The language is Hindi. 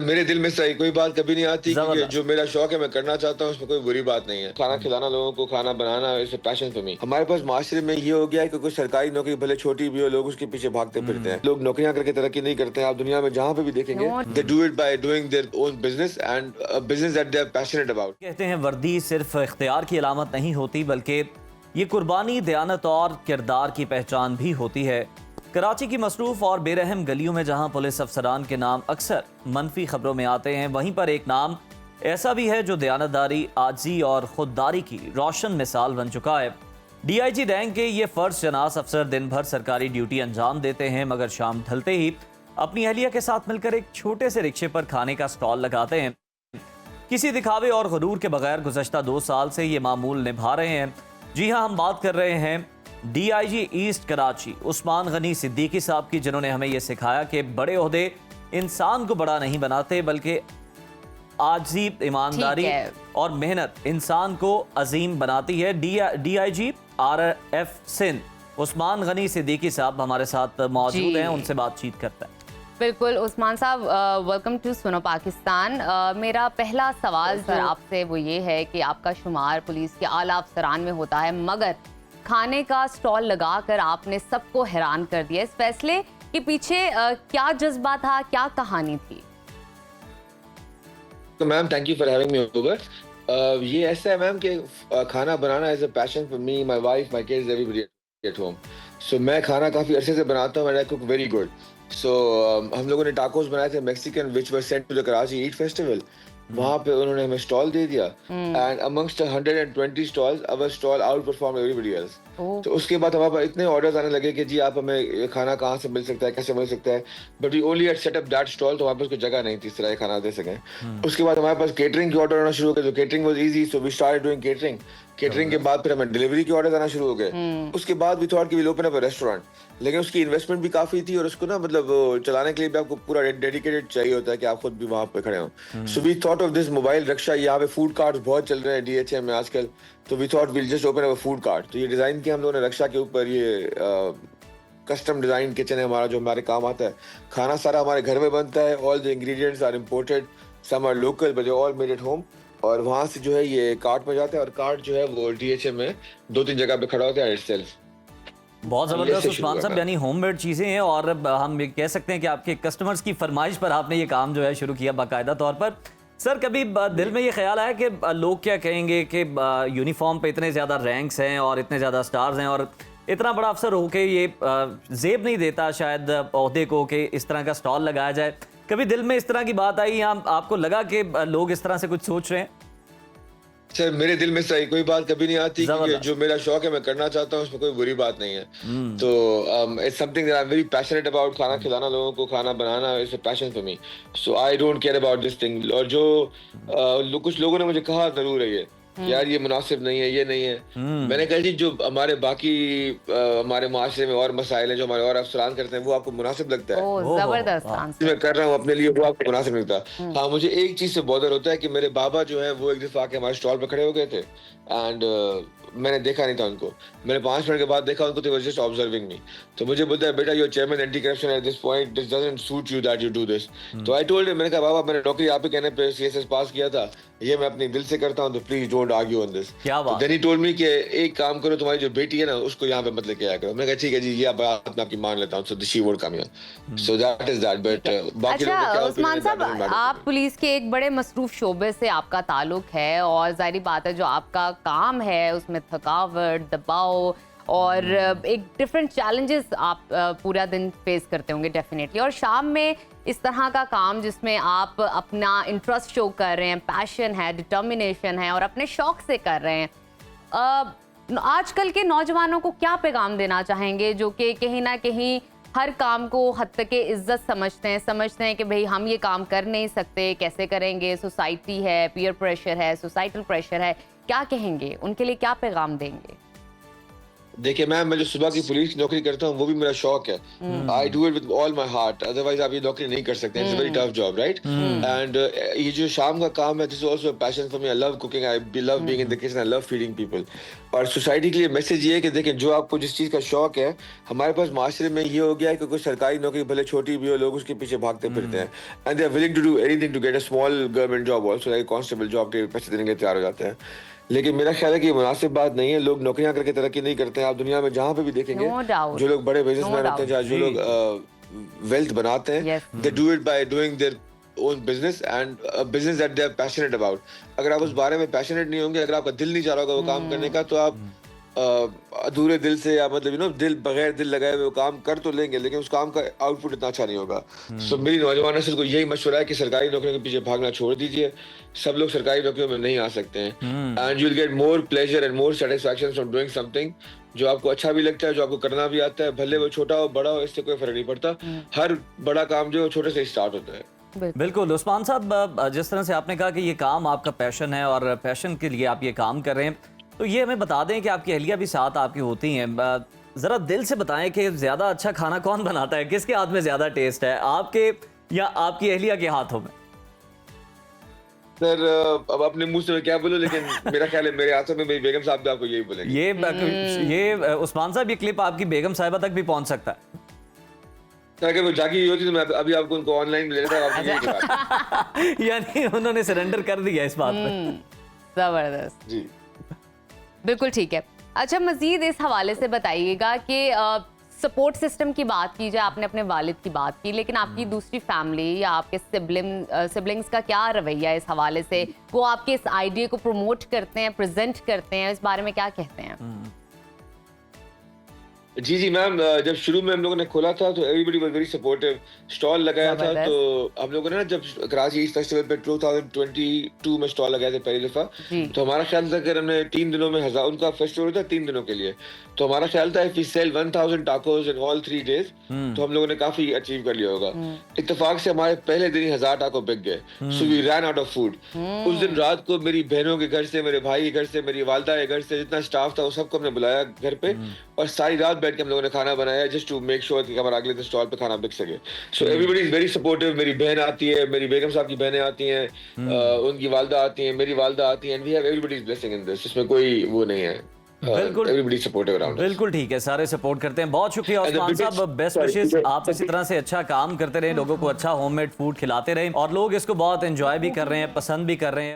मेरे दिल में सही कोई बात कभी नहीं आती कि जो मेरा शौक है मैं करना चाहता हूँ, उसमें कोई बुरी बात नहीं है। खाना खिलाना लोगों को, खाना बनाना is a passion for me. हमारे पास माशरे में ये हो गया है कि कोई सरकारी नौकरी भले छोटी भी हो, लोग उसके पीछे भागते फिरते हैं। लोग नौकरियां करके तरक्की नहीं करते हैं। आप दुनिया में जहाँ पे भी देखेंगे, they do it by doing their own business and business that they are passionate about. कहते हैं वर्दी सिर्फ इख्तियार की अलामत नहीं होती, बल्कि ये कुर्बानी, दयानत और किरदार की पहचान भी होती है। कराची की मसरूफ और बेरहम गलियों में जहां पुलिस अफसरान के नाम अक्सर मनफी खबरों में आते हैं, वहीं पर एक नाम ऐसा भी है जो दयानतदारी, आजी और खुददारी की रोशन मिसाल बन चुका है। DIG रैंक के ये फर्ज शनास अफसर दिन भर सरकारी ड्यूटी अंजाम देते हैं, मगर शाम ढलते ही अपनी अहलिया के साथ मिलकर एक छोटे से रिक्शे पर खाने का स्टॉल लगाते हैं। किसी दिखावे और गुरूर के बगैर गुज़श्ता 2 साल से ये मामूल निभा रहे हैं। जी हाँ, हम बात कर रहे हैं DIG ईस्ट कराची उस्मान गनी सिद्दीकी साहब की, जिन्होंने हमें यह सिखाया कि बड़े ओहदे इंसान को बड़ा नहीं बनाते, बल्कि आजी, ईमानदारी और मेहनत इंसान को अजीम बनाती है। DIG RF सिंध उस्मान गनी सिद्दीकी साहब हमारे साथ मौजूद हैं, उनसे बातचीत करते हैं। बिल्कुल उस्मान साहब, वेलकम टू सुनो पाकिस्तान। मेरा पहला सवाल सर आपसे वो ये है कि आपका शुमार पुलिस के आला अफसरान में होता है, मगर खाने का स्टॉल लगाकर आपने सबको हैरान कर दिया। इस फैसले के पीछे क्या जज्बा था, क्या कहानी थी? तो ma'am, thank you for having me over. ये ऐसा है मैम कि खाना बनाना is a passion for me, my wife, my kids, everybody at home. So मैं खाना काफी अरसे से बनाता हूँ and I cook very good. So हम लोगों ने टाकोस बनाए थे Mexican, which were sent to the Karachi eat festival. वहाँ पे उन्होंने हमें स्टॉल दे दिया and amongst 120 stalls our stall outperform everybody else. तो उसके बाद हमारे पास इतने ऑर्डर्स आने लगे कि जी आप हमें खाना कहाँ से मिल सकता है, कैसे मिल सकता है, but we only had set up that stall. तो वहाँ पे उसको जगह नहीं थी इस तरह खाना दे सकें। उसके बाद हमारे पास केटरिंग के ऑर्डर आना शुरू हो गए। तो catering was easy, so we started doing catering. Catering के बाद फिर हमें डिलीवरी के ऑर्डर आना शुरू हो गए। उसके बाद वी थॉट कि we will open up a restaurant, लेकिन उसकी इन्वेस्टमेंट भी काफी थी और उसको ना मतलब चलाने के लिए भी आपको पूरा डेडिकेटेड चाहिए होता है कि आप खुद भी वहां पे खड़े हो। So we thought of this mobile rickshaw. यहाँ पे फूड कार्ट्स बहुत चल रहे हैं DHM में आजकल, तो we thought we'll just open up a food cart. तो ये डिजाइन किया हम लोगों ने रिक्शा के ऊपर। ये कस्टम डिजाइन किचन है हमारा, जो हमारे काम आता है। खाना सारा हमारे घर में बनता है, all the ingredients are imported, some are local but all made at home. और वहां से जो है ये कार्ट में जाता है और कार्ट जो है वो DHM में 2-3 जगह पे खड़ा होता है इटसेल्फ। बहुत ज़बरदस्त उस्मान साहब, यानी होममेड चीज़ें हैं और हम कह सकते हैं कि आपके कस्टमर्स की फरमाइश पर आपने ये काम जो है शुरू किया बाकायदा तौर पर। सर, कभी दिल में ये ख्याल आया कि लोग क्या कहेंगे कि यूनिफॉर्म पे इतने ज़्यादा रैंक्स हैं और इतने ज़्यादा स्टार्स हैं और इतना बड़ा अफसर हो के ये जेब नहीं देता शायद ओहदे को कि इस तरह का स्टॉल लगाया जाए? कभी दिल में इस तरह की बात आई या आपको लगा कि लोग इस तरह से कुछ सोच रहे हैं? सर, मेरे दिल में सही कोई बात कभी नहीं आती कि जो मेरा शौक है मैं करना चाहता हूँ, उसमें कोई बुरी बात नहीं है। तो it's something that I am very passionate about. खाना खिलाना लोगों को, खाना बनाना is a passion for me, so I don't care about this thing. और जो कुछ लोगों ने मुझे कहा जरूर है ये यार ये मुनासिब नहीं है, ये नहीं है। मैंने कहा जी जो हमारे बाकी हमारे माशरे में और मसाइल हैं, जो हमारे और अफसरान करते हैं, वो आपको मुनासिब लगता है? जबरदस्त मैं कर रहा हूँ अपने लिए, वो आपको मुनासिब लगता। हाँ, मुझे एक चीज से बॉदर होता है कि मेरे बाबा जो है वो एक दफा आके हमारे स्टॉल पे खड़े हो गए थे एंड मैंने देखा नहीं था उनको। मैंने 5 मिनट के बाद देखा उनको, तो वो जस्ट ऑब्जर्विंग मी। तो मुझे बोलता है बेटा, your chairman anti corruption at this point, this doesn't suit you that you do this. तो आई टोल्ड हिम, मैंने कहा बाबा मैंने नौकरी आप ही कहने पे CSS पास किया था, ये मैं अपने दिल से करता हूँ, तो please don't argue on this. Then he told me कि एक काम करो, तुम्हारी जो बेटी है ना उसको यहाँ पे मत लेके आया करो। मैंने कहा ठीक है जी, ये बात मैं आपकी मान लेता हूँ। So she would come here, so that is that. But बाकी लोगों का क्या उस्मान साहब, आप पुलिस के एक बड़े मसरूफ शोबे से आपका ताल्लुक है और जाहिर बात है जो आपका काम है उसमें थकावट, दबाव और एक डिफरेंट चैलेंजेस आप पूरा दिन फेस करते होंगे डेफिनेटली। और शाम में इस तरह का काम जिसमें आप अपना इंटरेस्ट शो कर रहे हैं, पैशन है, डिटर्मिनेशन है और अपने शौक से कर रहे हैं, आजकल के नौजवानों को क्या पैगाम देना चाहेंगे जो कि कहीं ना कहीं हर काम को हद तक के इज्जत समझते हैं कि भाई हम ये काम कर नहीं सकते, कैसे करेंगे, सोसाइटी है, पीयर प्रेशर है, सोसाइटल प्रेशर है, क्या कहेंगे? उनके लिए क्या पैगाम देंगे? देखिए मैम, मैं जो सुबह की पुलिस की नौकरी करता हूँ वो भी मेरा शौक है. I do it with all my heart, otherwise आप ये नौकरी नहीं कर सकते. It's very tough job, right? And ये जो शाम का काम है, this is also passion for me. I love cooking, I love being in the kitchen, I love feeding people. और सोसाइटी के लिए मैसेज ये है कि देखिए, जो आपको जिस चीज का शौक है, हमारे पास माशरे में ये हो गया है कि कोई सरकारी नौकरी भले छोटी भी हो, लोग उसके पीछे भागते फिरते हैं. And they are willing to do anything to get a small government job also, like constable job के पैसे देने के तैयार हो जाते हैं. लेकिन मेरा ख्याल है कि ये मुनासिब बात नहीं है. लोग नौकरियां करके तरक्की नहीं करते हैं. आप दुनिया में जहां पे भी देखेंगे, No doubt. जो लोग बड़े बिजनेसमैन No होते हैं, doubt. जो लोग वेल्थ बनाते हैं, Yes. They do it by doing their own business and business that they are passionate about. अगर आप उस बारे में पैशनेट नहीं होंगे, अगर आपका दिल नहीं चाह रहा होगा वो काम करने का, तो आप अधूरे दिल से, या मतलब दिल बगैर दिल लगाए हुए वो काम कर तो लेंगे, लेकिन उस काम का आउटपुट इतना अच्छा नहीं होगा. सो मेरी नौजवान नस्ल को यही मशवरा है कि सरकारी नौकरियों के पीछे भागना छोड़ दीजिए. सब लोग सरकारी नौकरियों में नहीं आ सकते हैं. And you will get more pleasure and more satisfaction from doing something जो आपको अच्छा भी लगता है, जो आपको करना भी आता है. भले वो छोटा हो बड़ा हो, इससे कोई फर्क नहीं पड़ता. हर बड़ा काम जो है छोटे से स्टार्ट होता है. बिल्कुल उस्मान साहब, जिस तरह से आपने कहा कि ये काम आपका पैशन है और पैशन के लिए आप ये काम कर रहे हैं, तो ये हमें बता दें कि आपकी अहलिया भी साथ आपकी होती हैं. ज़रा दिल से बताएं कि ज़्यादा अच्छा खाना कौन बनाता है, किसके हाथ में ज़्यादा टेस्ट है, आपके या आपकी अहलिया के हाथों में? सर, अब अपने मुंह से मैं क्या बोलूं, लेकिन मेरा ख्याल है मेरे हाथों में मेरी बेगम साहब भी आपको यही बोलेंगे. ये उस्मान साहब, ये क्लिप आपकी बेगम साहिबा तक भी पहुंच सकता है. अगर वो जागी होती तो मैं अभी आपको उनको ऑनलाइन ले लेता. आपको यही बात. यानी उन्होंने सरेंडर कर दिया इस बात पे. जबरदस्त. जी बिल्कुल ठीक है. अच्छा, मजीद इस हवाले से बताइएगा कि सपोर्ट सिस्टम की बात की जाए, आपने अपने वालिद की बात की, लेकिन आपकी दूसरी फैमिली या आपके सिबलिंग्स का क्या रवैया इस हवाले से? वो आपके इस आइडिया को प्रमोट करते हैं, प्रेजेंट करते हैं, इस बारे में क्या कहते हैं? जी जी मैम, जब शुरू में हम लोगों ने खोला था तो everybody was very supportive. Stall लगाया था तो हम लोगों ने ना, जब कराची ईस्ट फेस्टिवल पे 2022 में स्टॉल लगाया था पहली दफा, तो हमारा ख्याल था कि हमने 3 दिनों में 1000, उनका फेस्टिवल था 3 दिनों के लिए, तो हमारा ख्याल था if we sell 1000 tacos in all 3 days तो हम लोगों ने काफी अचीव कर लिया होगा. इत्तेफाक से हमारे पहले दिन ही 1000 टाको बिक गए. So we ran out of food. उस दिन रात को मेरी बहनों के घर से, मेरे भाई के घर से, मेरी वालदा के घर से, जितना स्टाफ था वो सबको हमने बुलाया घर पे, और सारी रात बैठ के हम लोगों ने खाना बनाया जस्ट टू मेक श्योर कि हमारा अगले दिन स्टॉल पे खाना बिक सके. So everybody is very supportive. मेरी बहन आती है, मेरी बेगम साहब की बहनें आती हैं, उनकी वालदा आती हैं, मेरी वालदा आती हैं, and we have everybody's blessing in this. इसमें कोई वो नहीं है. बिल्कुल एवरीबॉडी सपोर्टिव अराउंड. बिल्कुल ठीक है, सारे सपोर्ट करते हैं. बहुत शुक्रिया उस्मान साहब, बेस्ट विशेस. आप इसी तरह से अच्छा काम करते रहें, लोगों को अच्छा होममेड फूड खिलाते रहें, और लोग इसको बहुत एंजॉय भी कर रहे हैं, पसंद भी कर रहे हैं.